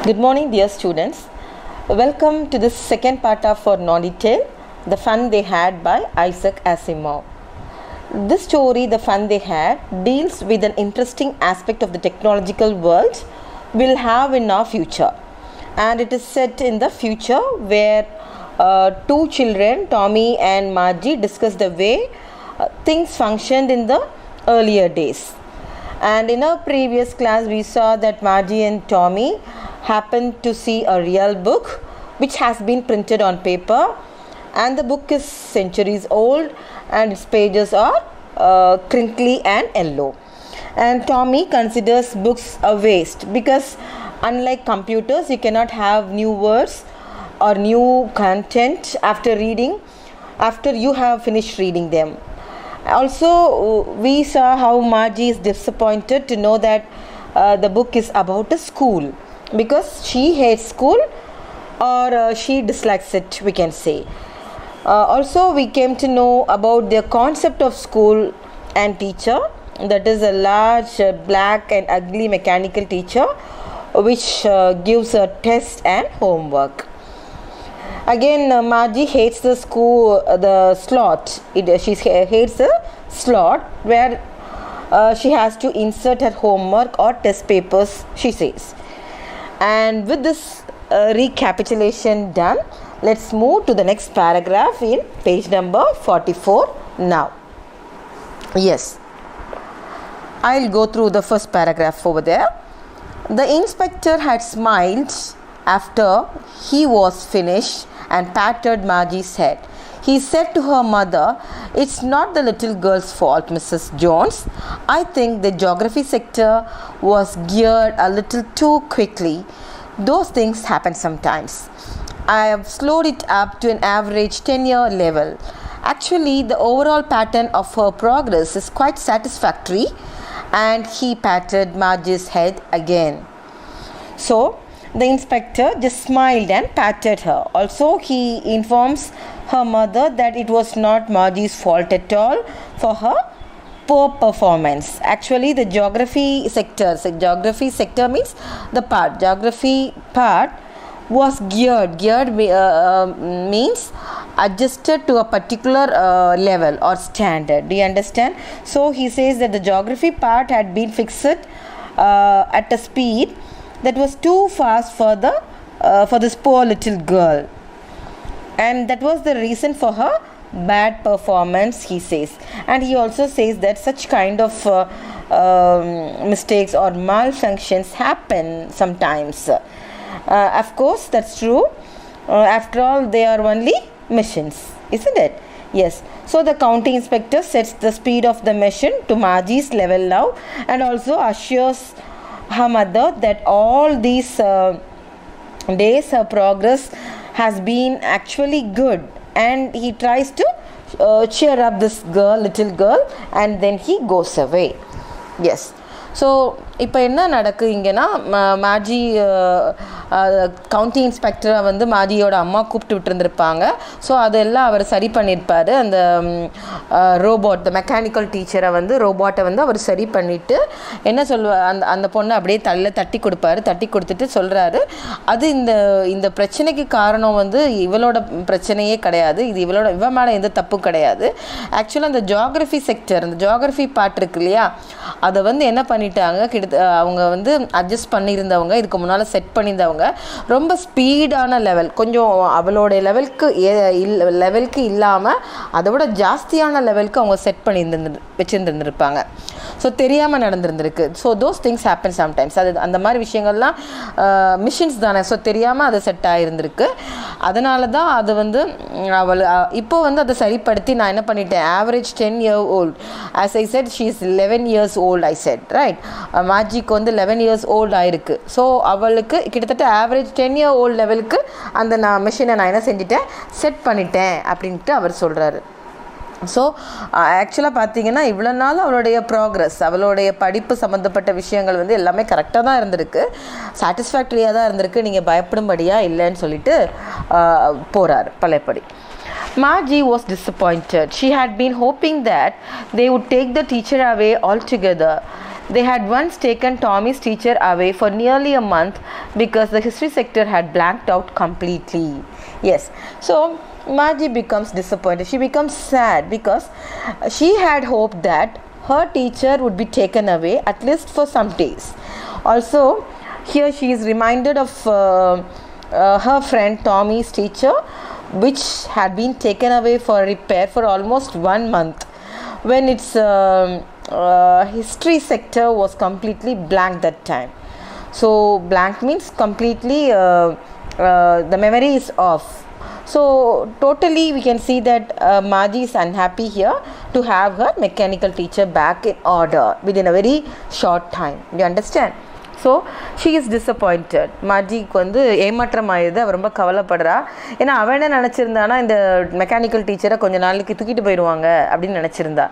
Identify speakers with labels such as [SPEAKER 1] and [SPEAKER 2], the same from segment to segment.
[SPEAKER 1] Good morning, dear students. Welcome to this second part of our Naughty Tale, The Fun They Had by Isaac Asimov. This story, The Fun They Had, deals with an interesting aspect of the technological world we'll have in our future. And it is set in the future where two children, Tommy and Margie, discuss the way things functioned in the earlier days. And in our previous class, we saw that Margie and Tommy happened to see a real book which has been printed on paper, and the book is centuries old and its pages are crinkly and yellow. And Tommy considers books a waste because unlike computers, you cannot have new words or new content after you have finished reading them. Also, we saw how Margie is disappointed to know that the book is about a school because she hates school or she dislikes it, we can say. Also, we came to know about the concept of school and teacher, that is a large black and ugly mechanical teacher which gives a test and homework. Again, Margie hates the school, the slot. She hates the slot where she has to insert her homework or test papers, she says. And with this recapitulation done, let's move to the next paragraph in page number 44 now. Yes, I'll go through the first paragraph over there. The inspector had smiled after he was finished and patted Margie's head. He said to her mother, "It's not the little girl's fault, Mrs. Jones. I think the geography sector was geared a little too quickly. Those things happen sometimes. I have slowed it up to an average 10-year level. Actually, the overall pattern of her progress is quite satisfactory." And he patted Margie's head again. So, the inspector just smiled and patted her. Also, he informs her mother that it was not Margie's fault at all for her poor performance. Actually, the geography sector means the part. Geography part was geared. Geared means adjusted to a particular level or standard. Do you understand? So, he says that the geography part had been fixed at a speed that was too fast for this poor little girl, and that was the reason for her bad performance, he says. And he also says that such kind of mistakes or malfunctions happen sometimes. Of course, that's true. After all, they are only machines, isn't it? Yes. So the county inspector sets the speed of the machine to Margie's level now, and also assures her mother that all these days her progress has been actually good, and he tries to cheer up this little girl, and then he goes away. Yes. So இப்போ என்ன நடக்குது இங்கேனா, மாஜி county இன்ஸ்பெக்டரை வந்து மாஜியோட அம்மா கூப்பிட்டு விட்டுருந்துருப்பாங்க. So அதெல்லாம் அவர் சரி பண்ணியிருப்பார். அந்த ரோபோட், த மெக்கானிக்கல் டீச்சரை வந்து ரோபோட்டை வந்து அவர் சரி பண்ணிவிட்டு என்ன அந்த பொண்ணை அப்படியே தட்டி கொடுப்பாரு. தட்டி கொடுத்துட்டு சொல்கிறாரு, அது இந்த பிரச்சனைக்கு காரணம் வந்து இவளோட பிரச்சனையே கிடையாது, இது இவ மேலே எந்த தப்பும் கிடையாது. ஆக்சுவலாக அந்த ஜியாகிரஃபி செக்டர், அந்த ஜியாகிரஃபி பார்ட் இருக்கு இல்லையா, அதை வந்து என்ன பண்ணிட்டாங்க, அவங்க வந்து அட்ஜஸ்ட் பண்ணியிருந்தவங்க, இதுக்கு முன்னால் செட் பண்ணியிருந்தவங்க ரொம்ப ஸ்பீடான லெவல், கொஞ்சம் அவளோட லெவலுக்கு இல்லாமல் அதை விட ஜாஸ்தியான லெவலுக்கு அவங்க செட் பண்ணி வச்சுருந்துருப்பாங்க. ஸோ தெரியாமல் நடந்துருந்துருக்கு. So those things happen sometimes. அது அந்த மாதிரி விஷயங்கள்லாம் மிஷின்ஸ் தானே, ஸோ தெரியாமல் அது செட் ஆகிருந்திருக்கு. அதனால தான் அது வந்து இப்போ வந்து அதை சரிப்படுத்தி நான் என்ன பண்ணிட்டேன், average 10 year old. As I said, she is 11 years old, I said, right? மாஜிக்கு வந்து 11 years old ஆயிருக்கு. ஸோ அவளுக்கு கிட்டத்தட்ட ஆவரேஜ் 10 year old லெவலுக்கு அந்த மிஷினை நான் என்ன செஞ்சுட்டேன், செட் பண்ணிட்டேன் அப்படின்ட்டு அவர் சொல்கிறாரு. ஸோ ஆக்சுவலாக பார்த்தீங்கன்னா இவ்வளோ நாள் அவளுடைய ப்ராக்ரஸ், அவளுடைய படிப்பு சம்மந்தப்பட்ட விஷயங்கள் வந்து எல்லாமே கரெக்டாக தான் இருந்திருக்கு, சாட்டிஸ்ஃபேக்டரியாக தான் இருந்திருக்கு, நீங்கள் பயப்படும்படியாக இல்லைன்னு சொல்லிட்டு போகிறார் பழையபடி. Margie was disappointed. She had been hoping that they would take the teacher away altogether. They had once taken Tommy's teacher away for nearly a month because the history sector had blanked out completely. Yes, so Margie becomes disappointed. She becomes sad because she had hoped that her teacher would be taken away at least for some days. Also, here she is reminded of her friend Tommy's teacher, which had been taken away for repair for almost 1 month when its history sector was completely blank that time. So blank means completely the memory is off. So totally we can see that Margie is unhappy here to have her mechanical teacher back in order within a very short time. You understand? So she is disappointed. மார்ஜிக்கு வந்து ஏமாற்றம் ஆயிடுது. அவள் ரொம்ப கவலைப்படுறா. ஏன்னா அவன் என்ன நினச்சிருந்தானா, இந்த மெக்கானிக்கல் டீச்சரை கொஞ்ச நாளைக்கு தூக்கிட்டு போயிடுவாங்க அப்படின்னு நினச்சிருந்தா.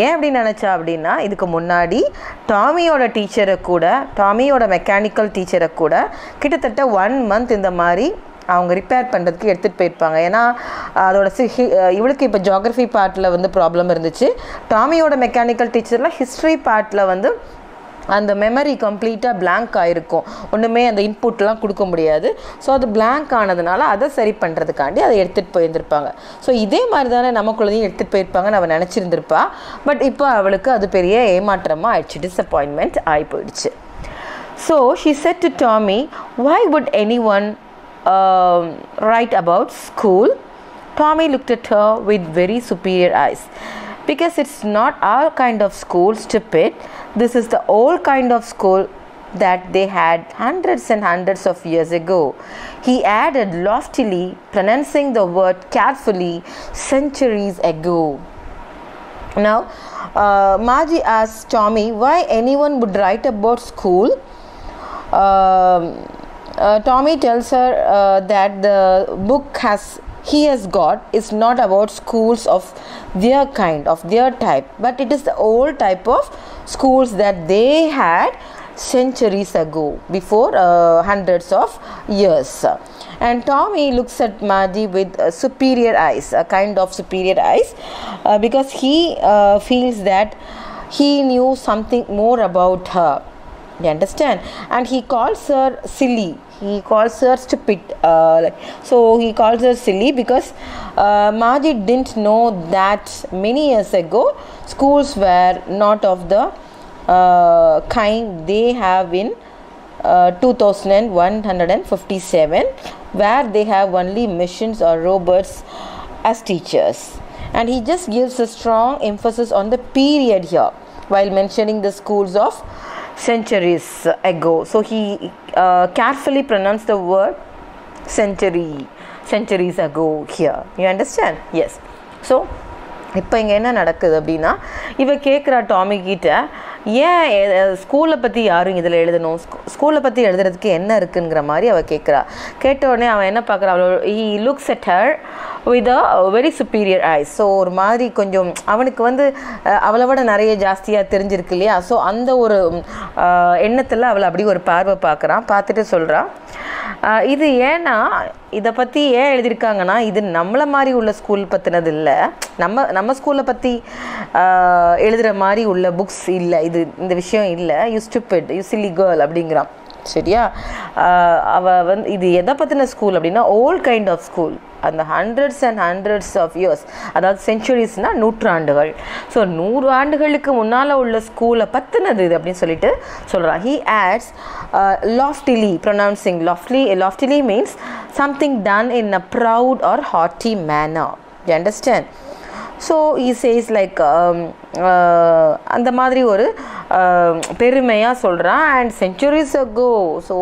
[SPEAKER 1] ஏன் அப்படி நினச்சா அப்படின்னா, இதுக்கு முன்னாடி டாமியோட மெக்கானிக்கல் டீச்சரை கூட கிட்டத்தட்ட 1 month இந்த மாதிரி அவங்க ரிப்பேர் பண்ணுறதுக்கு எடுத்துகிட்டு போயிருப்பாங்க. ஏன்னா அதோட இவளுக்கு இப்போ ஜியாகிரஃபி பார்ட்டில் வந்து ப்ராப்ளம் இருந்துச்சு. டாமியோட மெக்கானிக்கல் டீச்சர்லாம் ஹிஸ்ட்ரி பார்ட்டில் வந்து அந்த மெமரி கம்ப்ளீட்டாக பிளாங்க் ஆகிருக்கும். ஒன்றுமே அந்த இன்புட்லாம் கொடுக்க முடியாது. ஸோ அது பிளாங்க் ஆனதுனால அதை சரி பண்ணுறதுக்காண்டி அதை எடுத்துகிட்டு போயிருந்திருப்பாங்க. ஸோ இதே மாதிரி தானே நம்ம குழந்தையும் எடுத்துகிட்டு போயிருப்பாங்கன்னு அவள் நினச்சிருந்துருப்பா. பட் இப்போ அவளுக்கு அது பெரிய ஏமாற்றமாக ஆயிடுச்சு, டிஸப்பாயின்மெண்ட் ஆகி போயிடுச்சு. So she said to Tommy, why would anyone write about school? Tommy looked at her with very superior eyes. Because it's not our kind of school, stupid. This is the old kind of school that they had hundreds and hundreds of years ago. He added loftily, pronouncing the word carefully, centuries ago. Now, Margie asks Tommy why anyone would write about school. Tommy tells her that the book he has got is not about schools of their kind, of their type, but it is the old type of schools that they had centuries ago, before hundreds of years. And Tommy looks at Margie with superior eyes, a kind of superior eyes, because he feels that he knew something more about her. You understand? And he calls her silly. He calls her stupid. So he calls her silly because Margie didn't know that many years ago schools were not of the kind they have in 2157, where they have only machines or robots as teachers. And he just gives a strong emphasis on the period here while mentioning the schools of centuries ago. So he carefully pronounced the word centuries ago here. You understand? Yes. So இப்போ இங்கே என்ன நடக்குது அப்படின்னா, இவ கேட்குறா Tommy கிட்ட, ஏன் ஸ்கூலை பற்றி யாரும் இதில் எழுதணும், ஸ்கூலை பற்றி எழுதுறதுக்கு என்ன இருக்குங்கிற மாதிரி அவள் கேட்குறா. கேட்ட உடனே அவன் என்ன பார்க்குறா, he looks at her with a very superior eyes. So ஒரு மாதிரி கொஞ்சம் அவனுக்கு வந்து அவளை விட நிறைய ஜாஸ்தியாக தெரிஞ்சிருக்கு இல்லையா. ஸோ அந்த ஒரு எண்ணத்தில் அவளை அப்படி ஒரு பார்வை பார்க்குறான். பார்த்துட்டு சொல்கிறான், இது ஏன்னா இதை பற்றி ஏன் எழுதியிருக்காங்கன்னா, இது நம்மளை மாதிரி உள்ள ஸ்கூல் பற்றினது இல்லை, நம்ம ஸ்கூலை பற்றி எழுதுகிற மாதிரி உள்ள புக்ஸ் இல்லை, இந்த விஷயம் இல்லை, you stupid, you silly girl அப்படிங்கிறான். சரியா? அவள் வந்து இது எதை பற்றின ஸ்கூல் அப்படின்னா, ஓல்ட் கைண்ட் ஆஃப் ஸ்கூல், அந்த hundreds and hundreds of years, அதாவது சென்ச்சுரிஸ்னால் நூற்றாண்டுகள். ஸோ 100 ஆண்டுகளுக்கு முன்னால் உள்ள ஸ்கூலை பற்றினது இது அப்படின்னு சொல்லிட்டு சொல்கிறான். He adds loftily, pronouncing loftily means something done in a proud or haughty manner. You understand? So he says like அந்த மாதிரி ஒரு பெருமையாக சொல்கிறான். அண்ட் சென்ச்சுரிஸ் அகோ, ஸோ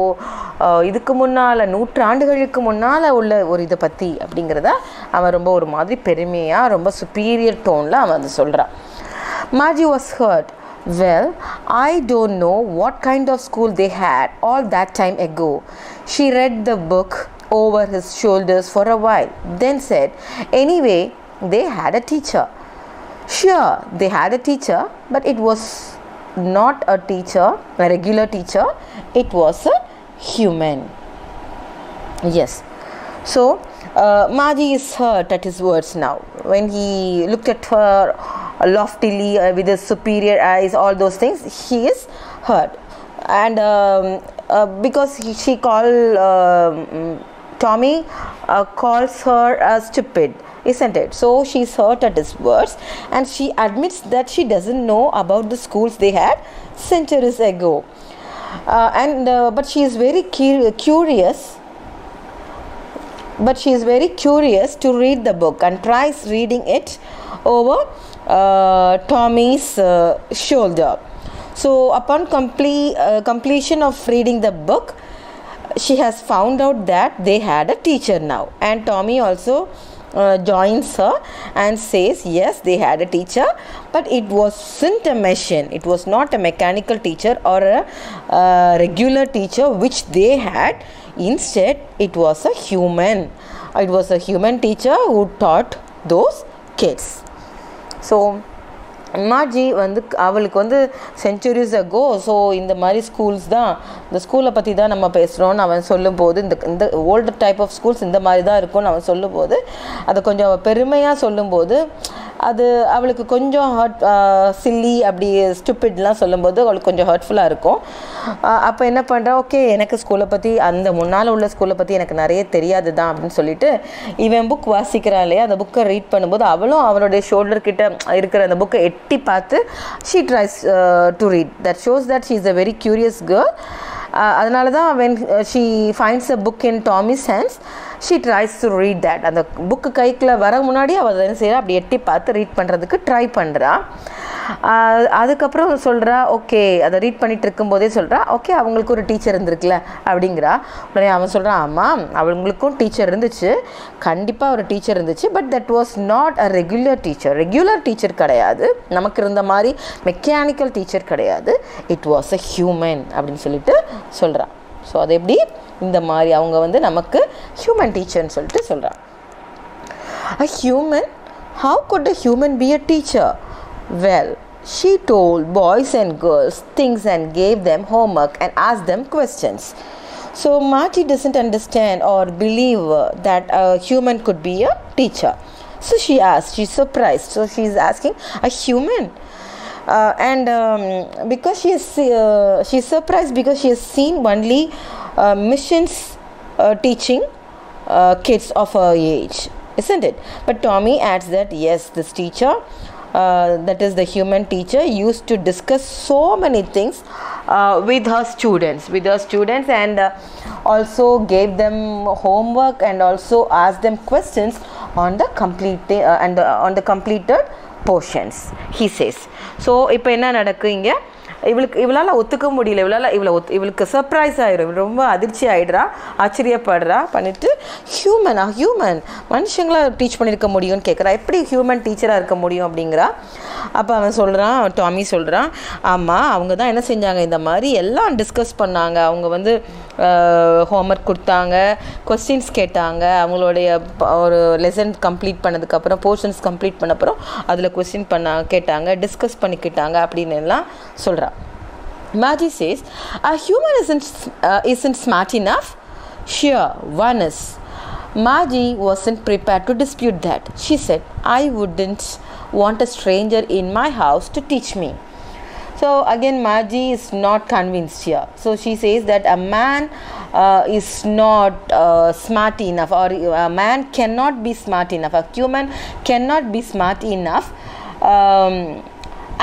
[SPEAKER 1] இதுக்கு முன்னால், 100 ஆண்டுகளுக்கு முன்னால் உள்ள ஒரு இதை பற்றி அப்படிங்கிறத அவன் ரொம்ப ஒரு மாதிரி பெருமையாக ரொம்ப சுப்பீரியர் டோனில் அவன் வந்து சொல்கிறான். Margie was hurt. Well, I don't know what kind of school they had all that time ago. She read the book over his shoulders for a while, then said, anyway, they had a teacher. Sure, they had a teacher, but it was not a teacher, a regular teacher. It was a human. Yes. So Margie is hurt at his words now. When he looked at her loftily with his superior eyes, all those things, he is hurt. And because she Tommy calls her stupid, isn't it? So she's hurt at his words, and she admits that she doesn't know about the schools they had centuries ago. But she is very curious. But she is very curious to read the book and tries reading it over Tommy's shoulder. So upon completion of reading the book, she has found out that they had a teacher now, and Tommy also joins her and says yes, they had a teacher, but it wasn't a machine. It was not a mechanical teacher or a regular teacher which they had. Instead, it was a human. It was a human teacher who taught those kids. So மாஜி வந்து அவளுக்கு வந்து centuries ago, so இந்த மாதிரி schools தான், இந்த ஸ்கூலை பற்றி தான் நம்ம பேசுகிறோன்னு அவன் சொல்லும்போது, இந்த ஓல்டு டைப் ஆஃப் ஸ்கூல்ஸ் இந்த மாதிரி தான் இருக்கும்னு அவன் சொல்லும்போது, அதை கொஞ்சம் பெருமையாக சொல்லும்போது அது அவளுக்கு கொஞ்சம் சில்லி அப்படி ஸ்டூப்பிட்லாம் சொல்லும்போது அவளுக்கு கொஞ்சம் ஹர்ட்ஃபுல்லாக இருக்கும். அப்போ என்ன பண்ணுறா, ஓகே எனக்கு ஸ்கூலை பற்றி, அந்த முன்னால் உள்ள ஸ்கூலை பற்றி எனக்கு நிறைய தெரியாது தான் அப்படின்னு சொல்லிட்டு இவன் புக் வாசிக்கிறான் இல்லையா, அந்த புக்கை ரீட் பண்ணும்போது அவளும் அவளுடைய ஷோல்டர்கிட்ட இருக்கிற அந்த புக்கை எட்டி பார்த்து she tries to read. That shows that she is a very curious girl. அதனால தான் when she finds a book in Tommy's hands, she tries to read that. அந்த புக்கு கைக்குள்ள வர முன்னாடி அவள் என்ன செய்கிறா, அப்படி எட்டி பார்த்து ரீட் பண்ணுறதுக்கு ட்ரை பண்ணுறா. அதுக்கப்புறம் சொல்கிறா, ஓகே அதை ரீட் பண்ணிகிட்டு இருக்கும்போதே சொல்கிறா, ஓகே அவங்களுக்கு ஒரு டீச்சர் இருந்திருக்குல்ல அப்படிங்கிறா. உடனே அவன் சொல்கிறான், ஆமாம் அவங்களுக்கும் டீச்சர் இருந்துச்சு, கண்டிப்பாக ஒரு டீச்சர் இருந்துச்சு, but that was not a regular teacher கிடையாது, நமக்கு இருந்த மாதிரி மெக்கானிக்கல் டீச்சர் கிடையாது, இட் வாஸ் அ ஹியூமன் அப்படின்னு சொல்லிட்டு சொல்கிறான். ஸோ அது எப்படி இந்த மாதிரி அவங்க வந்து நமக்கு ஹியூமன் டீச்சர்னு சொல்லிட்டு சொல்கிறான். A human? How could a human be a teacher? Well, she told boys and girls things and gave them homework and asked them questions. So Marty doesn't understand or believe that a human could be a teacher. So she asked, she's surprised. So she's asking, a human? Because she's surprised because she has seen only missions teaching kids of her age, isn't it? But Tommy adds that yes, this teacher, that is the human teacher, used to discuss so many things with her students and also gave them homework and also asked them questions on the completed portions, he says. So இப்போ என்ன நடக்கு இங்கே, இவளால் ஒத்துக்க முடியல, இவளுக்கு surprise ஆகிடும், ரொம்ப அதிர்ச்சி ஆகிடுறா, ஆச்சரியப்படுறா, பண்ணிவிட்டு ஹியூமன் மனுஷங்களா டீச் பண்ணியிருக்க முடியும்னு கேட்குறா, எப்படி ஹியூமன் டீச்சராக இருக்க முடியும் அப்படிங்கிறா. அப்போ அவன் சொல்கிறான், டாமி சொல்கிறான், ஆமாம் அவங்க தான் என்ன செஞ்சாங்க, இந்த மாதிரி எல்லாம் டிஸ்கஸ் பண்ணாங்க, அவங்க வந்து ஹோம்ஒர்க் கொடுத்தாங்க, கொஸ்டின்ஸ் கேட்டாங்க, அவங்களுடைய ஒரு லெசன் கம்ப்ளீட் பண்ணதுக்கப்புறம் போர்ஷன்ஸ் கம்ப்ளீட் பண்ணப்புறம் அதில் கொஸ்டின் கேட்டாங்க, டிஸ்கஸ் பண்ணிக்கிட்டாங்க அப்படின்னு எல்லாம் சொல்கிறான். Margie says, a human isn't smart enough? Sure, one is. Margie wasn't prepared to dispute that. She said, I wouldn't want a stranger in my house to teach me. So again Margie is not convinced here. So she says that a man is not smart enough, or a man cannot be smart enough, a human cannot be smart enough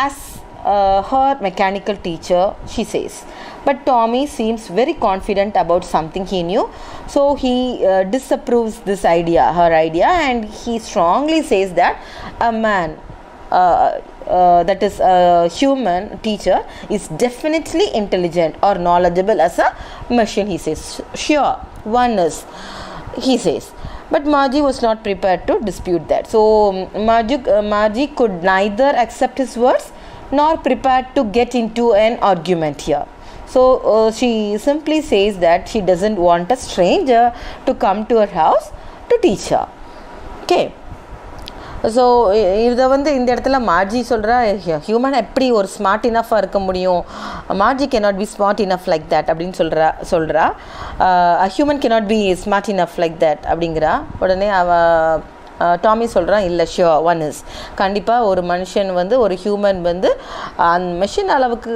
[SPEAKER 1] as her mechanical teacher, she says. But Tommy seems very confident about something he knew, so he disapproves her idea, and he strongly says that a man, that is a human teacher, is definitely intelligent or knowledgeable as a machine, he says. Sure, one is, he says. But Margie was not prepared to dispute that. So Margie could neither accept his words nor prepared to get into an argument here. So she simply says that she doesn't want a stranger to come to her house to teach her. Okay. So இதை வந்து இந்த இடத்துல Margie சொல்கிறா, human எப்படி ஒரு smart இனஃபாக இருக்க முடியும், Margie cannot be smart enough like that அப்படின்னு சொல்கிறா human cannot be smart enough like that அப்படிங்கிறா. உடனே டாமி சொல்கிறான் இல்லை ஷியோர் ஒன் இஸ் கண்டிப்பாக ஒரு மனுஷன் வந்து ஒரு ஹியூமன் வந்து அந்த மெஷின் அளவுக்கு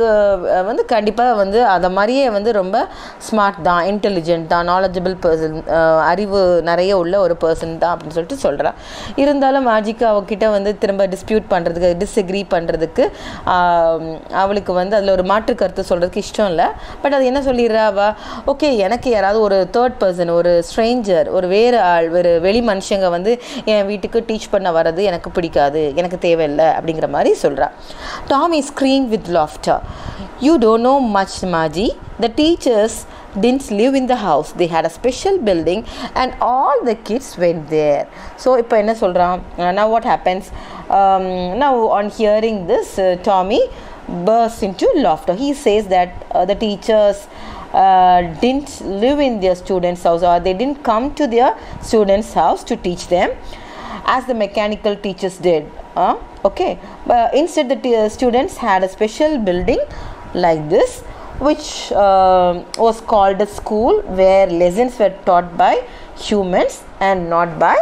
[SPEAKER 1] வந்து கண்டிப்பாக வந்து அதை மாதிரியே வந்து ரொம்ப ஸ்மார்ட் தான், இன்டெலிஜென்ட் தான், நாலேஜபிள் பர்சன், அறிவு நிறைய உள்ள ஒரு பர்சன் தான் அப்படின்னு சொல்லிட்டு சொல்கிறான். இருந்தாலும் மாஜிக்கு அவகிட்ட வந்து திரும்ப டிஸ்பியூட் பண்ணுறதுக்கு, டிஸ்அக்ரி பண்ணுறதுக்கு அவளுக்கு வந்து அதில் ஒரு மாற்று கருத்து சொல்கிறதுக்கு இஷ்டம் இல்லை. பட் அது என்ன சொல்லிடுறா அவள், ஓகே எனக்கு யாராவது ஒரு தேர்ட் பர்சன், ஒரு ஸ்ட்ரேஞ்சர், ஒரு வேறு ஆள், ஒரு வெளி மனுஷங்க வந்து என் வீட்டுக்கு டீச் பண்ண வர்றது எனக்கு பிடிக்காது, எனக்கு தேவையில்லை அப்படிங்கிற மாதிரி சொல்கிறா. Tommy screamed with laughter. You don't know much, Margie. The teachers didn't live in the house. They had a special building and all the kids went there. So இப்போ என்ன சொல்கிறான், now what happens, now on hearing this Tommy bursts into laughter. He says that the teachers didn't live in their students' house, or they didn't come to their students' house to teach them as the mechanical teachers did. Okay, but instead the students had a special building like this, which was called a school, where lessons were taught by humans and not by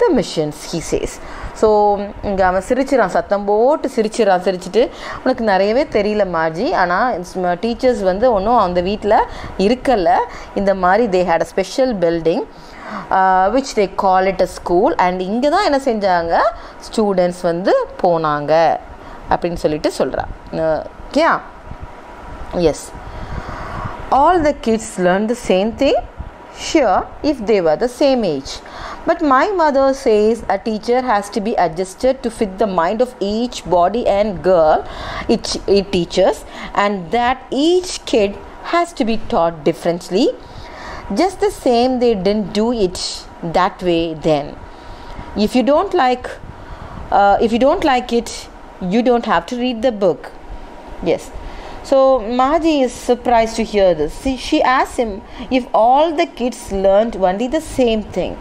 [SPEAKER 1] the machines, he says. So இங்கே அவன் சிரிச்சிடான், சத்தம் போட்டு சிரிச்சிட்டு, உனக்கு நிறையவே தெரியல மாஜி, ஆனால் டீச்சர்ஸ் வந்து ஒன்றும் அந்த வீட்டில் இருக்கலை, இந்த மாதிரி they had a special building which they call it a school, and இங்கே தான் என்ன செஞ்சாங்க, ஸ்டூடெண்ட்ஸ் வந்து போனாங்க அப்படின்னு சொல்லிட்டு சொல்கிறான். Okay, yes, all the kids learn the same thing. Sure, if they were the same age. But my mother says a teacher has to be adjusted to fit the mind of each body and girl it teaches, and that each kid has to be taught differently. Just the same, they didn't do it that way then. If you don't like it, you don't have to read the book. Yes. So Margie is surprised to hear this. She asks him if all the kids learned only the same thing,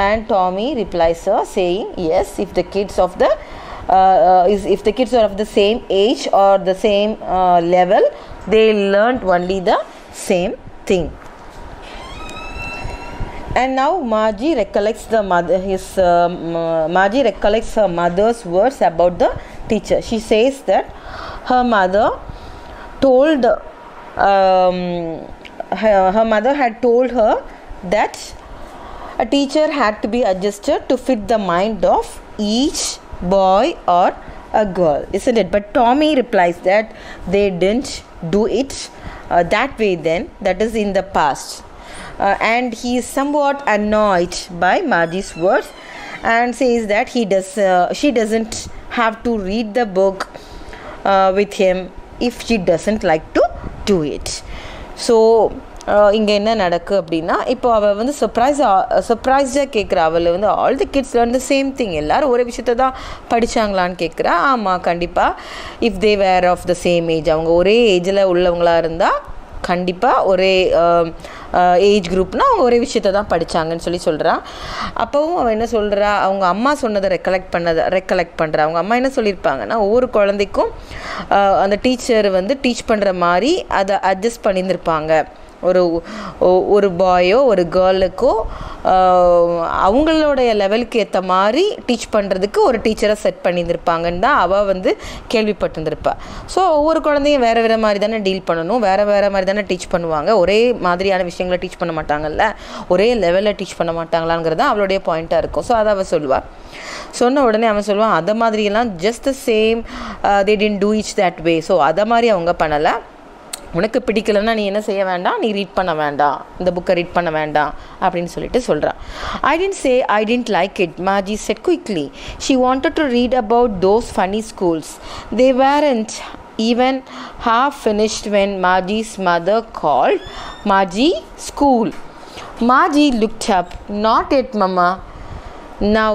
[SPEAKER 1] and Tommy replies her saying, yes, if the kids of the if the kids are of the same age or the same level, they learned only the same thing. And now Margie recollects her mother's words about the teacher. She says that her mother had told her that a teacher had to be adjusted to fit the mind of each boy or a girl, isn't it? But Tommy replies that they didn't do it that way then, that is in the past, and he is somewhat annoyed by Margie's words and says that she doesn't have to read the book with him if she doesn't like to do it. So இங்கே என்ன நடக்கு அப்படின்னா, இப்போ அவள் வந்து சர்ப்ரைஸாக கேட்குறா. அவள் வந்து all the kids learn the same thing, எல்லோரும் ஒரே விஷயத்தை தான் படித்தாங்களான்னு கேட்குறா. ஆமாம், கண்டிப்பாக if they were of the same age, அவங்க ஒரே ஏஜில் உள்ளவங்களாக இருந்தால் கண்டிப்பாக ஒரே ஏஜ் குரூப்னால் அவங்க ஒரே விஷயத்தை தான் படித்தாங்கன்னு சொல்கிறான். அப்போவும் அவன் என்ன சொல்கிறா, அவங்க அம்மா சொன்னதை ரெக்கலெக்ட் பண்ணுறா. அவங்க அம்மா என்ன சொல்லியிருப்பாங்கன்னா, ஒவ்வொரு குழந்தைக்கும் அந்த டீச்சர் வந்து டீச் பண்ணுற மாதிரி அதை அட்ஜஸ்ட் பண்ணியிருந்திருப்பாங்க. ஒரு பாயோ ஒரு கேர்ளுக்கோ அவங்களோடைய லெவலுக்கு ஏற்ற மாதிரி டீச் பண்ணுறதுக்கு ஒரு டீச்சரை செட் பண்ணியிருந்திருப்பாங்கன்னு தான் அவள் வந்து கேள்விப்பட்டிருந்திருப்பா. ஸோ ஒவ்வொரு குழந்தையும் வேறு மாதிரி தானே டீல் பண்ணணும், வேறு மாதிரி தானே டீச் பண்ணுவாங்க, ஒரே மாதிரியான விஷயங்களை டீச் பண்ண மாட்டாங்கல்ல, ஒரே லெவலில் டீச் பண்ண மாட்டாங்களாங்கிறது தான் அவளுடைய பாயிண்ட்டாக இருக்கும். ஸோ அதை அவள் சொல்லுவாள். சொன்ன உடனே அவன் சொல்லுவான், அதை மாதிரியெல்லாம் just the same, they didn't do it that way. So அதை மாதிரி அவங்க பண்ணலை. உனக்கு பிடிக்கலன்னா நீ என்ன செய்ய வேண்டாம், நீ ரீட் பண்ண வேண்டாம், இந்த புக்கை ரீட் பண்ண வேண்டாம் அப்படின்னு சொல்லிட்டு சொல்கிறான். I didn't say I didn't like it, Margie said quickly. She wanted to read about those funny schools. They weren't even half finished when Margie's mother called. Margie, school. Margie looked up. Not yet, Mama. Now,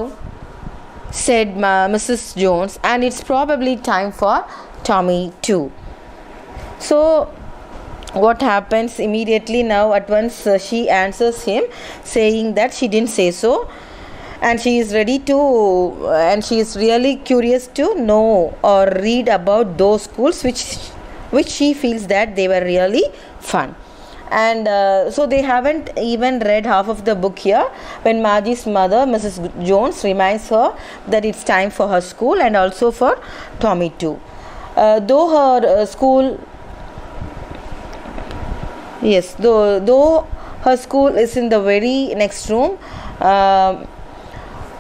[SPEAKER 1] said Mrs. Jones, and it's probably time for Tommy too. So what happens immediately now, at once she answers him saying that she didn't say so, and she is ready to and she is really curious to know or read about those schools which she feels that they were really fun. And so they haven't even read half of the book here when Margie's mother, Mrs. Jones, reminds her that it's time for her school and also for Tommy too. Though her school Yes, though her school is in the very next room,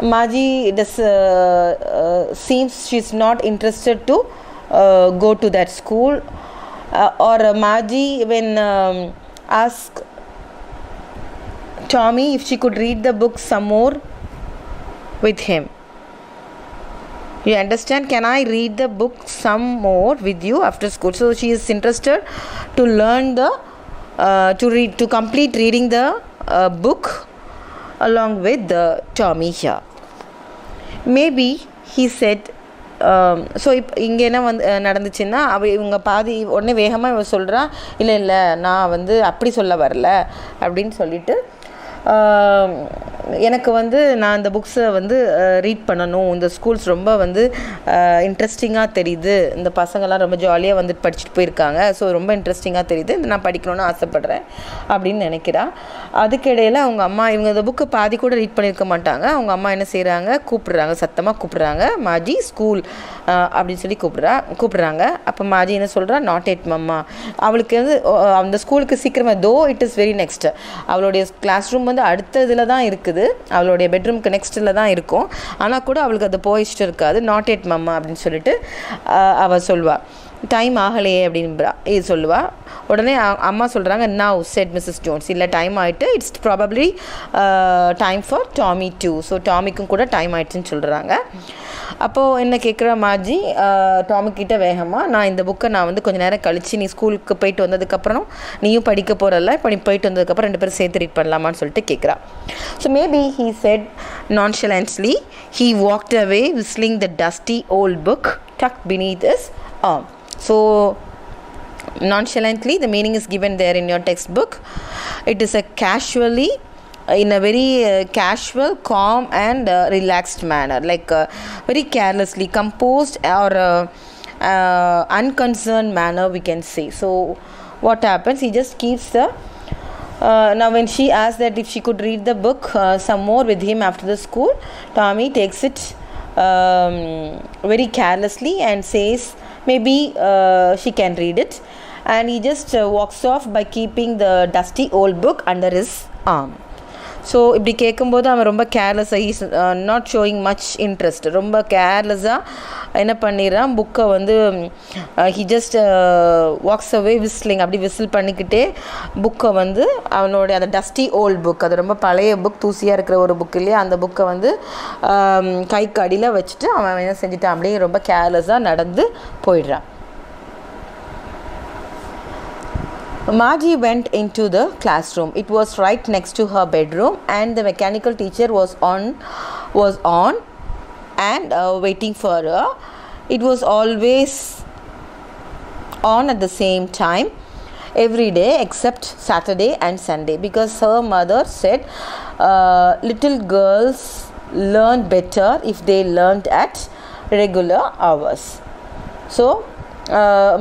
[SPEAKER 1] Margie seems she's not interested to go to that school. Or Margie, when asked Tommy if she could read the book some more with him. You understand? Can I read the book some more with you after school? So she is interested to learn to complete reading the book along with Tommy here. Maybe he said. So இங்கே என்ன நடந்துச்சுன்னா இவங்க பாதி உடனே வேகமாக சொல்கிறா, இல்லை நான் அப்படி சொல்ல வரல அப்படின்னு சொல்லிட்டு, எனக்கு நான் இந்த புக்ஸை ரீட் பண்ணணும், இந்த ஸ்கூல்ஸ் ரொம்ப இன்ட்ரெஸ்டிங்காக தெரியுது, இந்த பசங்கள்லாம் ரொம்ப ஜாலியாக படிச்சுட்டு போயிருக்காங்க, ஸோ ரொம்ப இன்ட்ரெஸ்டிங்காக தெரியுது, நான் படிக்கணும்னு ஆசைப்பட்றேன் அப்படின்னு நினைக்கிறா. அதுக்கிடையில் அவங்க அம்மா, இவங்க இந்த புக்கு பாதி கூட ரீட் பண்ணியிருக்க மாட்டாங்க, அவங்க அம்மா என்ன செய்கிறாங்க, கூப்பிடுறாங்க, சத்தமாக கூப்பிடுறாங்க, மாஜி ஸ்கூல் அப்படின்னு சொல்லி கூப்பிடுறாங்க. அப்போ மாஜி என்ன சொல்கிறா, நாட் எட் மம்மா. அவளுக்கு அந்த ஸ்கூலுக்கு சீக்கிரமாக, though it is very next, அவளுடைய கிளாஸ் ரூம் அடுத்த இதில் தான் இருக்குது, அவளுடைய பெட்ரூம்க்கு நெக்ஸ்ட்டில் தான் இருக்கும், ஆனால் கூட அவளுக்கு அது போயிட்டு இருக்காது. நாட் எட் மம்மா அப்படின்னு சொல்லிட்டு அவள் சொல்வாள், டைம் ஆகலையே அப்படின்பா இது சொல்லுவாள். உடனே அம்மா சொல்கிறாங்க, நவ் செட் மிஸ்ஸஸ் ஜோன்ஸ், இல்லை டைம் ஆகிட்டு, it's probably time for Tommy too, so டாமிக்கும் கூட டைம் ஆகிடுச்சுன்னு சொல்கிறாங்க. அப்போது என்ன கேட்குற மாஜி டாமிக்கிட்ட வேகமாக, நான் இந்த புக்கை நான் கொஞ்சம் நேரம் கழித்து நீ ஸ்கூலுக்கு போயிட்டு வந்ததுக்கப்புறம் நீயும் படிக்க போகிறல்ல, இப்போ நீ போயிட்டு வந்ததுக்கப்புறம் 2 பேரும் சேர்த்து ரீட் பண்ணலாமான்னு சொல்லிட்டு கேட்குறா. So maybe he said nonchalantly, he walked away whistling the dusty old book tucked beneath his arm. So nonchalantly, the meaning is given there in your textbook. It is a casually, in a very casual, calm and relaxed manner, like very carelessly composed or unconcerned manner we can say. So what happens, he just keeps the now when she asked that if she could read the book some more with him after the school, Tommy takes it very carelessly and says maybe she can read it, and he just walks off by keeping the dusty old book under his arm. So இப்படி கேட்கும்போது அவன் ரொம்ப கேர்லெஸ்ஸாக, is not showing much interest, ரொம்ப கேர்லெஸ்ஸாக என்ன பண்ணிடுறான், புக்கை he just walks away whistling, அப்படி விசில் பண்ணிக்கிட்டே புக்கை அவனோட அந்த டஸ்டி ஓல்ட் புக், அது ரொம்ப பழைய புக், தூசியாக இருக்கிற ஒரு புக் இல்லையா, அந்த புக்கை கைக்கு அடியில் வச்சுட்டு அவன் என்ன செஞ்சுட்டான், அப்படியே ரொம்ப கேர்லெஸ்ஸாக நடந்து போயிடுறான். Margie went into the classroom. It was right next to her bedroom, and the mechanical teacher was on and waiting for her. It was always on at the same time every day except Saturday and Sunday, because her mother said little girls learn better if they learned at regular hours. So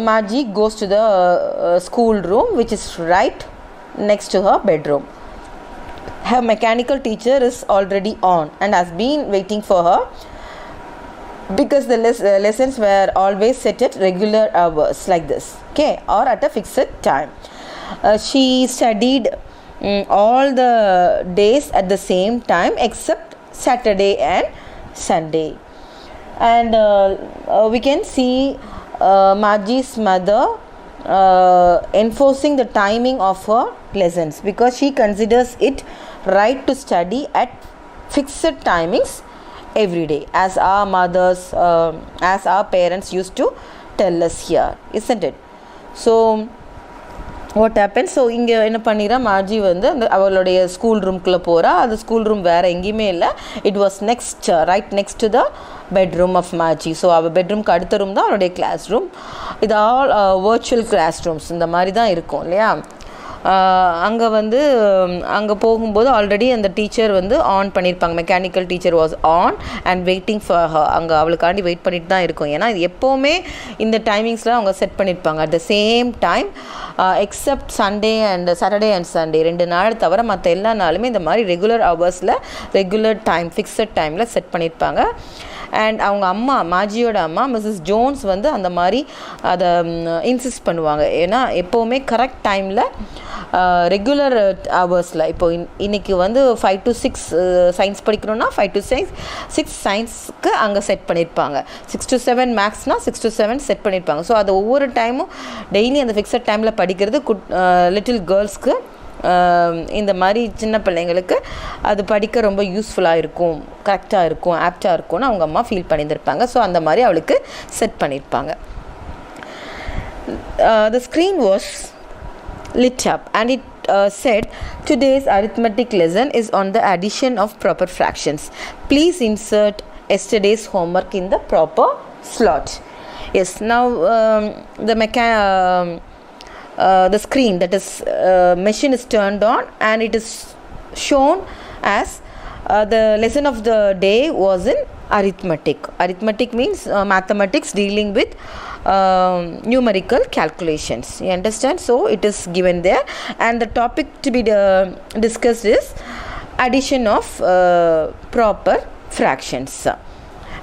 [SPEAKER 1] Margie goes to the school room, which is right next to her bedroom. Her mechanical teacher is already on and has been waiting for her, because the lessons were always set at regular hours like this, okay, or at a fixed time. She studied all the days at the same time except Saturday and Sunday. And we can see Margie's mother enforcing the timing of her lessons, because she considers it right to study at fixed timings every day, as our mothers, as our parents used to tell us here, isn't it? So what happen, so இங்கே என்ன பண்ணிடுறா, Margie அந்த அவளுடைய school ரூம்குள்ளே போகிறா. அந்த school room வேறு எங்கேயுமே இல்லை, it was right next to the bedroom of Margie. So அவள் பெட்ரூம்க்கு அடுத்த ரூம் தான் அவளுடைய கிளாஸ் ரூம். இது ஆல் வர்ச்சுவல் கிளாஸ் ரூம்ஸ் இந்த மாதிரி தான் இருக்கும் இல்லையா. அங்கே வந்து அங்கே போகும்போது ஆல்ரெடி அந்த டீச்சர் வந்து ஆன் பண்ணியிருப்பாங்க, mechanical teacher was on and waiting for her. அங்கே அவளுக்காண்டி வெயிட் பண்ணிட்டு தான் இருக்கும். ஏன்னா இது எப்போவுமே இந்த டைமிங்ஸில் அவங்க செட் பண்ணியிருப்பாங்க at the same time, accept Sunday and Saturday and Sunday 2 நாள் தவிர மற்ற எல்லா நாளுமே இந்த மாதிரி ரெகுலர் ஹவர்ஸில் ரெகுலர் டைம் ஃபிக்ஸட் டைமில் செட் பண்ணியிருப்பாங்க. அண்ட் அவங்க அம்மா, மாஜியோட அம்மா மிஸ்ஸஸ் ஜோன்ஸ் வந்து அந்த மாதிரி அதை இன்சிஸ்ட் பண்ணுவாங்க. ஏன்னா எப்போவுமே கரெக்ட் டைமில் ரெகுலர் ஹவர்ஸில், இப்போ இன்றைக்கி வந்து 5 to 6 சயின்ஸ் படிக்கணுன்னா 5 to 6 சயின்ஸுக்கு அங்கே செட் பண்ணியிருப்பாங்க. 6 to 7 மேக்ஸ்னால் 6 to 7 செட் பண்ணியிருப்பாங்க. ஸோ அது ஒவ்வொரு டைமும் டெய்லி அந்த ஃபிக்ஸட் டைமில் படிக்கிறது லிட்டில் கேர்ள்ஸ்க்கு, இந்த மாதிரி சின்ன பிள்ளைங்களுக்கு அது படிக்க ரொம்ப யூஸ்ஃபுல்லாக இருக்கும், கரெக்டாக இருக்கும், ஆப்டாக இருக்கும்னு அவங்க அம்மா ஃபீல் பண்ணியிருந்திருப்பாங்க. ஸோ அந்த மாதிரி அவளுக்கு செட் பண்ணியிருப்பாங்க. The screen was lit up and it said, today's arithmetic lesson is on the addition of proper fractions. Please insert yesterday's homework in the proper slot. Yes, now the screen, that is machine is turned on and it is shown as the lesson of the day was in arithmetic. Arithmetic means mathematics dealing with numerical calculations, you understand. So it is given there and the topic to be discussed is addition of proper fractions.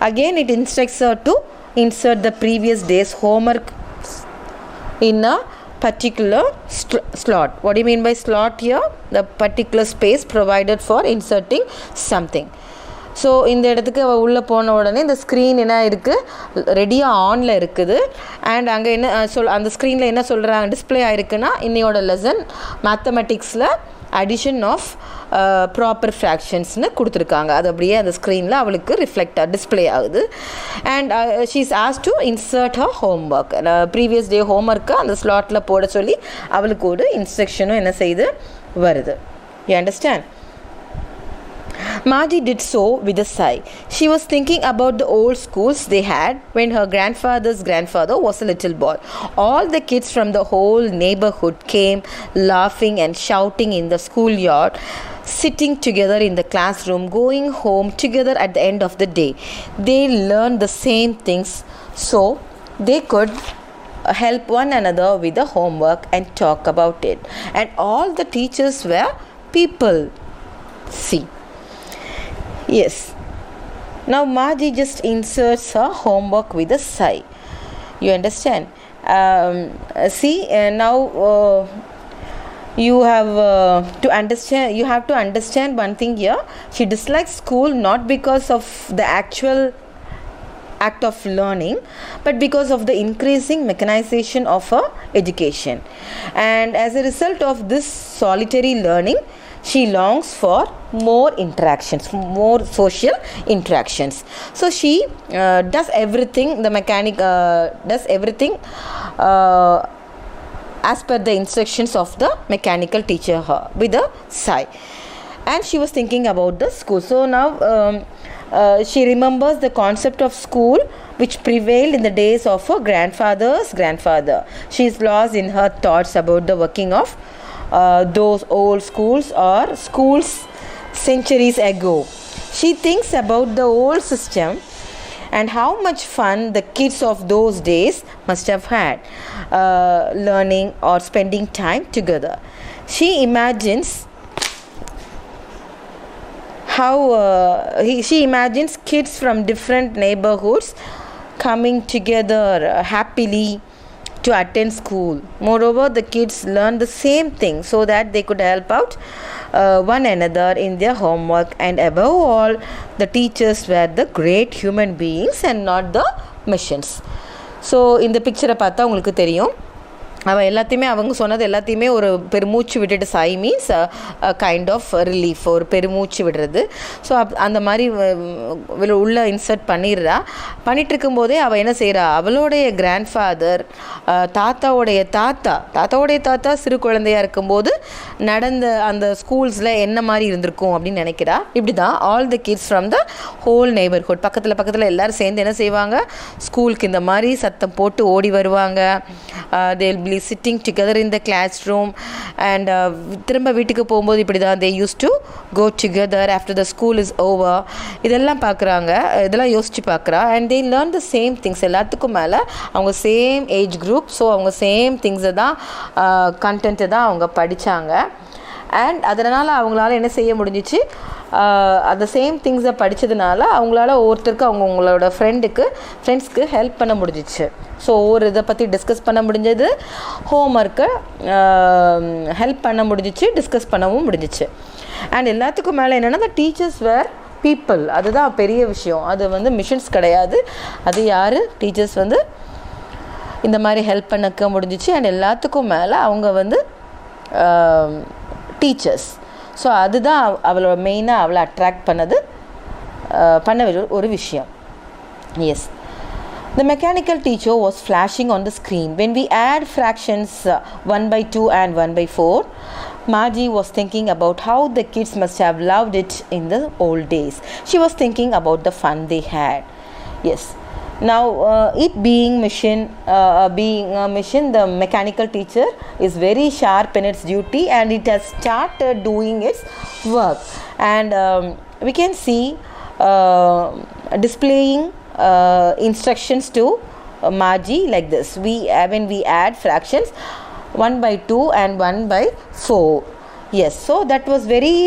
[SPEAKER 1] Again it instructs her to insert the previous day's homework in a particular slot. What do you mean by slot here? The particular space provided for inserting something. So இந்த இடத்துக்கு அவள் உள்ளே போன உடனே இந்த screen என்ன இருக்குது, ரெடியாக ஆனில் இருக்குது. அண்ட் அங்கே என்ன அந்த ஸ்க்ரீனில் என்ன சொல்கிறாங்க, டிஸ்பிளே ஆகிருக்குன்னா இன்னையோட லெசன் மேத்தமெட்டிக்ஸில் அடிஷன் ஆஃப் ப்ராப்பர் ஃப்ராக்ஷன்ஸ்னு கொடுத்துருக்காங்க. அது அப்படியே அந்த ஸ்க்ரீனில் அவளுக்கு ரிஃப்ளெக்டாக டிஸ்பிளே ஆகுது. And she is asked to insert her home work. Previous day home ஒர்க்கை அந்த ஸ்லாட்டில் போட சொல்லி அவளுக்கு ஒரு இன்ஸ்ட்ரக்ஷனும் என்ன செய்து வருது. You understand? Margie did so with a sigh. She was thinking about the old schools they had when her grandfather's grandfather was a little boy. All the kids from the whole neighborhood came laughing and shouting in the schoolyard, sitting together in the classroom, going home together at the end of the day. They learned the same things so they could help one another with the homework and talk about it. And all the teachers were people. See. Yes. Now Margie just inserts her homework with a sigh. You understand? See, now you have to understand. You have to understand one thing here. She dislikes school not because of the actual act of learning, but because of the increasing mechanization of her education. And as a result of this solitary learning, she longs for more interactions, more social interactions. So she does everything, the mechanic does everything as per the instructions of the mechanical teacher with a sigh. And she was thinking about the school. So now she remembers the concept of school which prevailed in the days of her grandfather's grandfather. She is lost in her thoughts about the working of those old schools or schools centuries ago. She thinks about the old system and how much fun the kids of those days must have had learning or spending time together. She imagines she imagines kids from different neighborhoods coming together happily to attend school. Moreover, the kids learn the same thing so that they could help out one another in their homework. And above all, the teachers were the great human beings and not the machines. So இந்த பிக்சரை பார்த்தா உங்களுக்கு தெரியும், அவள் எல்லாத்தையுமே அவங்க சொன்னது எல்லாத்தையுமே ஒரு பெருமூச்சு விட்டுட்டு சை மீன்ஸ் கைண்ட் ஆஃப் ரிலீஃப், ஒரு பெருமூச்சு விடுறது. ஸோ அந்த மாதிரி உள்ளே இன்சர்ட் பண்ணிகிட்டு இருக்கும்போதே அவள் என்ன செய்கிறா, அவளுடைய கிராண்ட்ஃபாதர் தாத்தாவுடைய தாத்தா சிறு குழந்தையாக இருக்கும்போது நடந்த அந்த ஸ்கூல்ஸில் என்ன மாதிரி இருந்திருக்கும் அப்படின்னு நினைக்கிறா. இப்படி தான் all the kids from the whole neighbourhood, பக்கத்தில் எல்லோரும் சேர்ந்து என்ன செய்வாங்க, ஸ்கூலுக்கு இந்த மாதிரி சத்தம் போட்டு ஓடி வருவாங்க. They'll be family sitting together in the classroom, and திரும்ப வீட்டுக்கு போகும்போது இப்படி தான் they used to go together after the school is over. இதெல்லாம் பார்க்குறாங்க, இதெல்லாம் யோசித்து பார்க்குறா. and they learn the same things. எல்லாத்துக்கும் மேலே அவங்க சேம் ஏஜ் குரூப், ஸோ அவங்க சேம் திங்ஸை தான் கண்டென்ட்டை தான் அவங்க படித்தாங்க. அண்ட் அதனால் அவங்களால என்ன செய்ய முடிஞ்சிச்சு, அந்த சேம் திங்ஸை படித்ததுனால அவங்களால ஒவ்வொருத்தருக்கு அவங்களோட ஃப்ரெண்ட்ஸ்க்கு ஹெல்ப் பண்ண முடிஞ்சிச்சு. ஸோ ஒவ்வொரு இதை பற்றி டிஸ்கஸ் பண்ண முடிஞ்சது, ஹோம் ஒர்க்கை ஹெல்ப் பண்ண முடிஞ்சிச்சு, டிஸ்கஸ் பண்ணவும் முடிஞ்சிச்சு. அண்ட் எல்லாத்துக்கும் மேலே என்னென்னா the teachers were people. அதுதான் பெரிய விஷயம். அது வந்து மிஷின்ஸ் கிடையாது, அது யார், டீச்சர்ஸ் வந்து இந்த மாதிரி ஹெல்ப் பண்ணக்க முடிஞ்சிச்சு. அண்ட் எல்லாத்துக்கும் மேலே அவங்க வந்து டீச்சர்ஸ். ஸோ அதுதான் அவளோட மெயினாக அவளை அட்ராக்ட் பண்ண ஒரு விஷயம். Yes, the mechanical teacher was flashing on the screen. When we add fractions 1/2 and 1/4, Margie was thinking about how the kids must have loved it in the old days. She was thinking about the fun they had. Yes. Now, it being a machine, the mechanical teacher is very sharp in its duty, and it has started doing its work. And we can see displaying instructions to Margie like this. When we add fractions 1/2 and 1/4. Yes, so that was very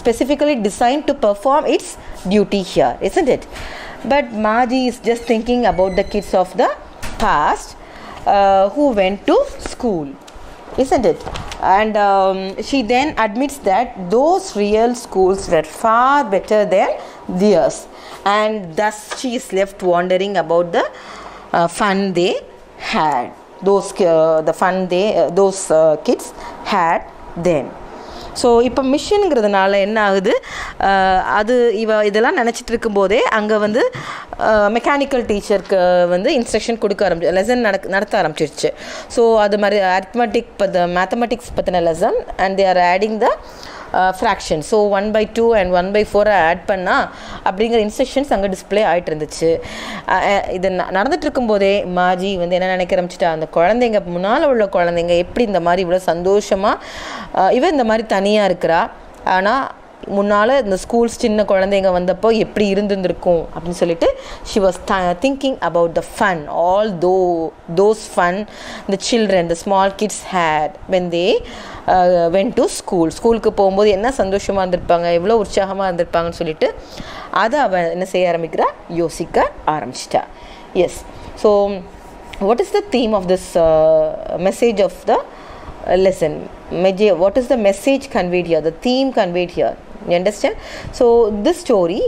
[SPEAKER 1] specifically designed to perform its duty here, isn't it? But Margie is just thinking about the kids of the past who went to school, isn't it? And she then admits that those real schools were far better than theirs, and thus she is left wondering about the fun they had, the fun those kids had then. So இப்போ மிஷினுங்கிறதுனால என்ன ஆகுது, அது இதெல்லாம் நினச்சிட்டு இருக்கும்போதே அங்கே வந்து mechanical டீச்சருக்கு வந்து இன்ஸ்ட்ரக்ஷன் கொடுக்க லெசன் நடத்த ஆரம்பிச்சிருச்சு. ஸோ அது மாதிரி மேத்தமெட்டிக்ஸ் பற்றின lesson, and they are adding the fraction. So 1/2 and 1/4 add பண்ணால் அப்படிங்கிற இன்ஸ்ட்ரக்ஷன்ஸ் அங்கே டிஸ்பிளே ஆகிட்டு இருந்துச்சு. இது நடந்துட்டு இருக்கும்போதே மாஜி வந்து என்ன நினைக்க ஆரம்பிச்சிட்டா, அந்த குழந்தைங்க முன்னால் உள்ள குழந்தைங்க எப்படி இந்த மாதிரி இவ்வளோ சந்தோஷமாக இவன் இந்த மாதிரி தனியாக இருக்கிறா, ஆனால் முன்னால் இந்த ஸ்கூல்ஸ் சின்ன குழந்தைங்க வந்தப்போ எப்படி இருந்திருக்கும் அப்படின்னு சொல்லிட்டு she was thinking about the fun, all those fun the children, the small kids had when they went to school. ஸ்கூலுக்கு போகும்போது என்ன சந்தோஷமாக இருந்திருப்பாங்க, எவ்வளோ உற்சாகமாக இருந்திருப்பாங்கன்னு சொல்லிட்டு அதை அவன் என்ன செய்ய ஆரம்பிக்கிறா, யோசிக்க ஆரம்பிச்சிட்டா. Yes, so what is the theme of this message of the lesson? What is the message conveyed here, the theme conveyed here? You understand? So this story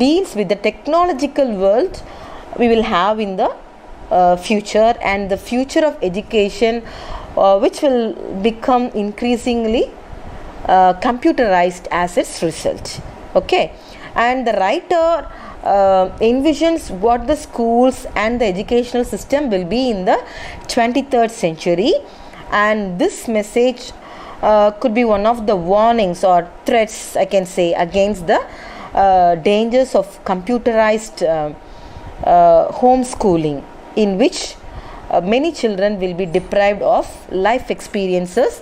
[SPEAKER 1] deals with the technological world we will have in the future, and the future of education which will become increasingly computerized as its result. Okay, and the writer envisions what the schools and the educational system will be in the 23rd century, and this message could be one of the warnings or threats, I can say, against the dangers of computerized homeschooling, in which many children will be deprived of life experiences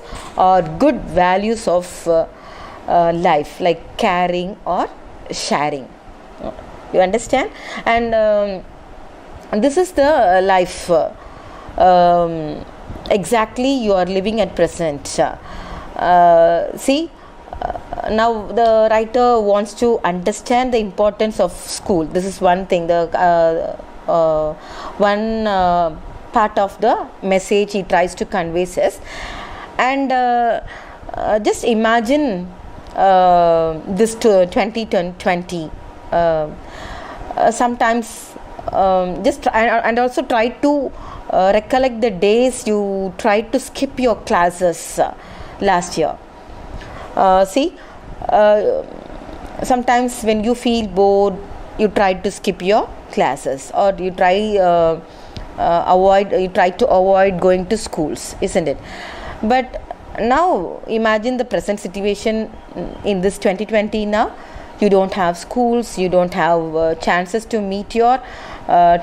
[SPEAKER 1] or good values of life, like caring or sharing. You understand? And this is the life exactly you are living at present. See, now the writer wants to understand the importance of school. This is one thing, the one part of the message he tries to convey says. And just imagine this to 2020. Sometimes just and also try to recollect the days you tried to skip your classes last year. See, sometimes when you feel bored, you try to skip your classes, or you try to avoid going to schools, isn't it? But now imagine the present situation in this 2020. Now you don't have schools, you don't have chances to meet your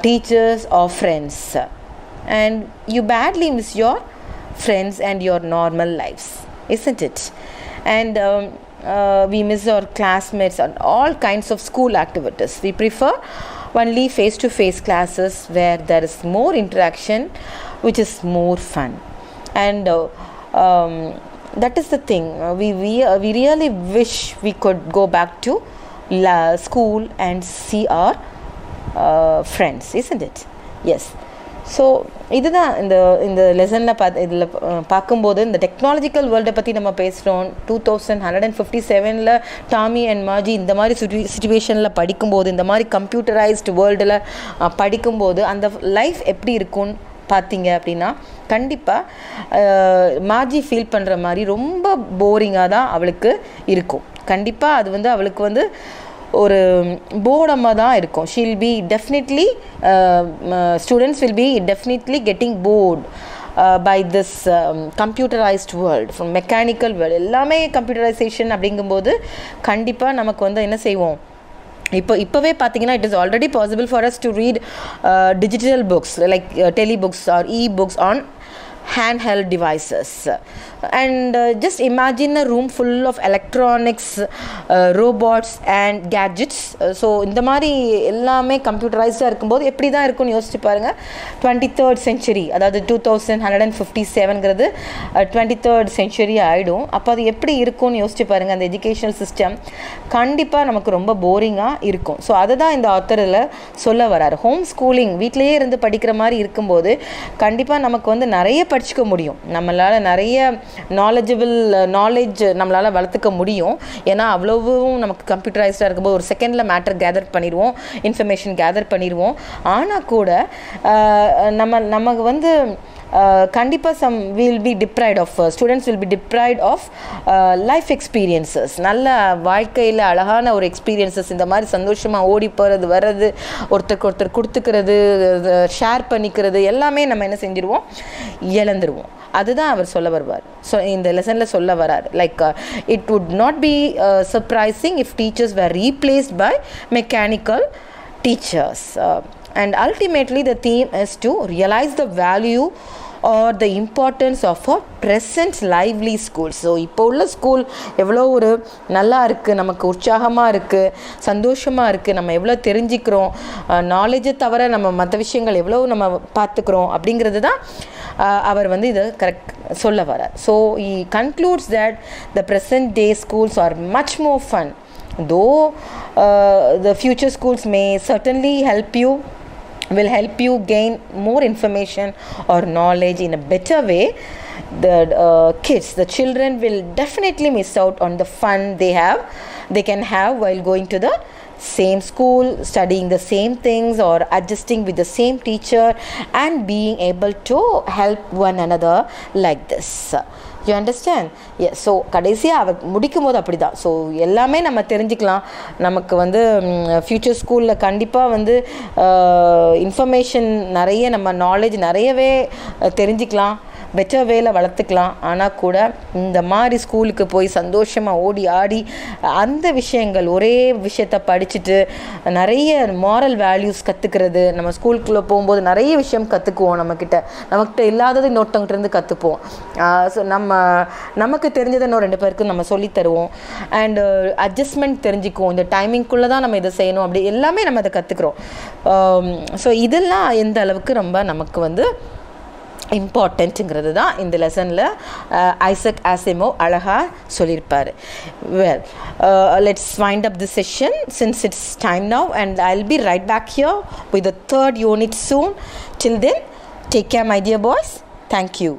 [SPEAKER 1] teachers or friends. and you badly miss your friends and your normal lives, isn't it? And we miss our classmates and all kinds of school activities. We prefer only face-to-face classes where there is more interaction, which is more fun. And that is the thing. We really wish we could go back to school and see our friends, isn't it? Yes. So இதுதான் இந்த லெசனில் இதில் பார்க்கும்போது இந்த technological வேர்ல்டை பற்றி நம்ம பேசுகிறோம். 2157 Tommy and Margie இந்த மாதிரி சுச்சுவேஷனில் படிக்கும்போது, இந்த மாதிரி கம்ப்யூட்டரைஸ்டு வேர்ல்டில் படிக்கும்போது அந்த லைஃப் எப்படி இருக்கும்னு பார்த்தீங்க அப்படின்னா, கண்டிப்பாக மார்ஜி ஃபீல் பண்ணுற மாதிரி ரொம்ப போரிங்காக தான் அவளுக்கு இருக்கும். கண்டிப்பாக அது அவளுக்கு ஒரு போர்டமாக தான் இருக்கும். She'll be definitely students will be definitely getting bored by this computerised world, from mechanical world. எல்லாமே கம்ப்யூட்டரைசேஷன் அப்படிங்கும்போது கண்டிப்பாக நமக்கு என்ன செய்வோம், இப்போவே பார்த்தீங்கன்னா it is already possible for us to read digital books like tele books or e books on handheld devices. And just imagine a room full of electronics, robots and gadgets. So இந்த மாதிரி எல்லாமே கம்ப்யூட்டரைஸ்டாக இருக்கும்போது எப்படி தான் இருக்கும்னு யோசிச்சு பாருங்கள். 23rd century, அதாவது 2157ங்கிறது 23rd century ஆகிடும். அப்போ அது எப்படி இருக்கும்னு யோசிச்சு பாருங்கள். அந்த எஜுகேஷனல் சிஸ்டம் கண்டிப்பாக நமக்கு ரொம்ப போரிங்காக இருக்கும். ஸோ அதை தான் இந்த ஆத்தரில் சொல்ல வராரு. ஹோம் ஸ்கூலிங், வீட்டிலேயே இருந்து படிக்கிற மாதிரி இருக்கும்போது கண்டிப்பாக நமக்கு நிறைய படிச்சுக்க முடியும். நம்மளால் நிறைய நாலேஜ் நம்மளால் வளர்த்துக்க முடியும். ஏன்னா அவ்வளவும் நமக்கு கம்ப்யூட்டரைஸ்டாக இருக்கும்போது ஒரு செகண்டில் மேட்டர் கேதர் பண்ணிடுவோம், இன்ஃபர்மேஷன் கேதர் பண்ணிடுவோம். ஆனால் கூட நமக்கு கண்டிப்பாக students will be deprived of life experiences. நல்ல வாழ்க்கையில் அழகான ஒரு எக்ஸ்பீரியன்சஸ், இந்த மாதிரி சந்தோஷமாக ஓடி போகிறது வர்றது, ஒருத்தருக்கு ஒருத்தர் கொடுத்துக்கிறது, ஷேர் பண்ணிக்கிறது எல்லாமே நம்ம என்ன செஞ்சிருவோம், இழந்துருவோம். அதுதான் அவர் சொல்ல வருவார். ஸோ இந்த லெசனில் சொல்ல வரார். Like it would not be surprising if teachers were replaced by mechanical teachers. And ultimately the theme is to realize the value or the importance of a present lively school. So இப்போ உள்ள school எவ்வளோ ஒரு நல்லா இருக்குது, நமக்கு உற்சாகமாக இருக்குது, சந்தோஷமாக இருக்குது, நம்ம எவ்வளோ தெரிஞ்சுக்கிறோம், நாலேஜை தவிர நம்ம மற்ற விஷயங்கள் எவ்வளோ நம்ம பார்த்துக்கிறோம் அப்படிங்கிறது தான் அவர் இதை கரெக்ட் சொல்ல வரார். So he concludes that the present day schools are much more fun, though the future schools may certainly will help you gain more information or knowledge in a better way. The children will definitely miss out on the fun they can have while going to the same school, studying the same things or adjusting with the same teacher and being able to help one another like this. You understand? Yes. So கடைசியாக அவர் முடிக்கும் போது அப்படி தான். So எல்லாமே நம்ம தெரிஞ்சுக்கலாம். நமக்கு future ஸ்கூலில் கண்டிப்பாக இன்ஃபர்மேஷன் நிறைய, நம்ம நாலேஜ் நிறையவே தெரிஞ்சுக்கலாம், பெட்டர் வேல வளர்த்துக்கலாம். ஆனால் கூட இந்த மாதிரி ஸ்கூலுக்கு போய் சந்தோஷமாக ஓடி ஆடி அந்த விஷயங்கள், ஒரே விஷயத்தை படிச்சுட்டு நிறைய மாரல் வேல்யூஸ் கற்றுக்கிறது, நம்ம ஸ்கூலுக்குள்ளே போகும்போது நிறைய விஷயம் கற்றுக்குவோம். நம்மக்கிட்ட இல்லாதது இன்னொருத்தவங்கிட்டேருந்து கற்றுப்போம். ஸோ நமக்கு தெரிஞ்சதை இன்னும் 2 பேருக்கு நம்ம சொல்லித்தருவோம். அண்டு அட்ஜஸ்ட்மெண்ட் தெரிஞ்சுக்குவோம். இந்த டைமிங்குள்ளே தான் நம்ம இதை செய்யணும், அப்படி எல்லாமே நம்ம அதை கற்றுக்குறோம். ஸோ இதெல்லாம் எந்த அளவுக்கு ரொம்ப நமக்கு இம்பார்ட்டண்ட்டுங்கிறது தான் இந்த லெசனில் ஐசக் ஆசிமோவ் அழகாக சொல்லியிருப்பார். Well, let's wind up the session since it's time now, and I'll be right back here with the 3rd unit soon. Till then, take care my dear boys. Thank you.